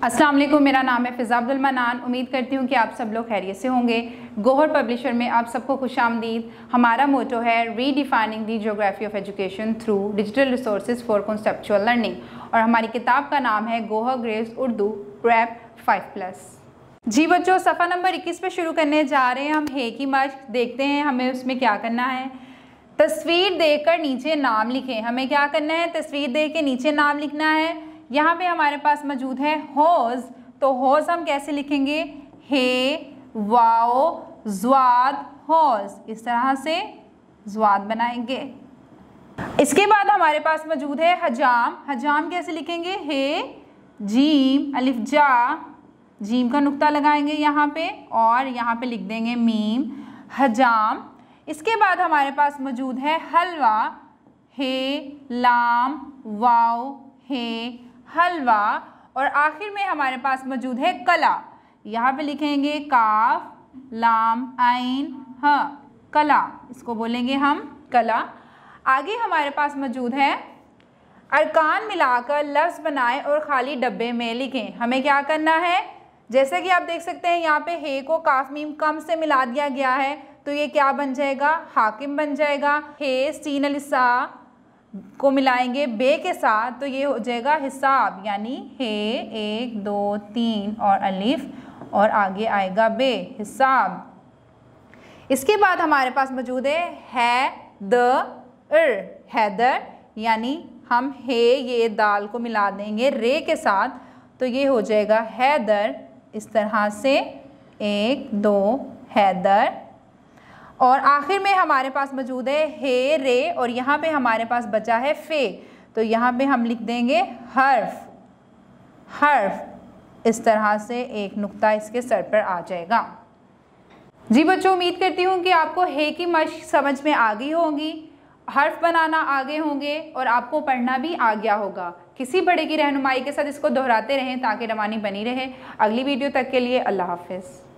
अस्सलाम वालेकुम, मेरा नाम है फ़िज़ा अब्दुल मनान। उम्मीद करती हूँ कि आप सब लोग खैरियत से होंगे। गोहर पब्लिशर में आप सबको खुशामदीद। हमारा मोटो है redefining the geography of education through digital resources for conceptual learning, और हमारी किताब का नाम है गोहर ग्रेव्स उर्दू प्रेप 5+। जी बच्चों, सफ़ा नंबर 21 पे शुरू करने जा रहे हैं हम हे की मश्क। देखते हैं हमें उसमें क्या करना है। तस्वीर देखकर नीचे नाम लिखें। हमें क्या करना है? तस्वीर देख के नीचे नाम लिखना है। यहाँ पे हमारे पास मौजूद है हौज़, तो हौज़ हम कैसे लिखेंगे? हे वाओ ज़्वाद हौज़, इस तरह से ज़्वाद बनाएंगे। इसके बाद हमारे पास मौजूद है हजाम। हजाम कैसे लिखेंगे? हे जीम अलिफ जा, जीम का नुक्ता लगाएंगे यहाँ पे और यहाँ पे लिख देंगे मीम हजाम। इसके बाद हमारे पास मौजूद है हलवा। हे लाम वाओ हे हलवा। और आखिर में हमारे पास मौजूद है कला। यहाँ पे लिखेंगे काफ लाम आइन ह कला, इसको बोलेंगे हम कला। आगे हमारे पास मौजूद है अरकान मिलाकर लफ्ज़ बनाएं और खाली डब्बे में लिखें। हमें क्या करना है? जैसे कि आप देख सकते हैं यहाँ पे हे को काफ मीम कम से मिला दिया गया है, तो ये क्या बन जाएगा? हाकिम बन जाएगा। हे सीन अलिसा को मिलाएंगे बे के साथ, तो ये हो जाएगा हिसाब, यानी हे 1 2 3 और अलिफ और आगे आएगा बे हिसाब। इसके बाद हमारे पास मौजूद है हैदर, यानी हम हे ये दाल को मिला देंगे रे के साथ, तो ये हो जाएगा हैदर। इस तरह से 1 2 हैदर। और आखिर में हमारे पास मौजूद है हे रे, और यहाँ पे हमारे पास बचा है फे, तो यहाँ पे हम लिख देंगे हर्फ। इस तरह से एक नुक्ता इसके सर पर आ जाएगा। जी बच्चों, उम्मीद करती हूँ कि आपको हे की मश्क समझ में आ गई होगी, हर्फ बनाना आ गए होंगे और आपको पढ़ना भी आ गया होगा। किसी बड़े की रहनुमाई के साथ इसको दोहराते रहें ताकि रवानी बनी रहे। अगली वीडियो तक के लिए अल्लाह हाफिज़।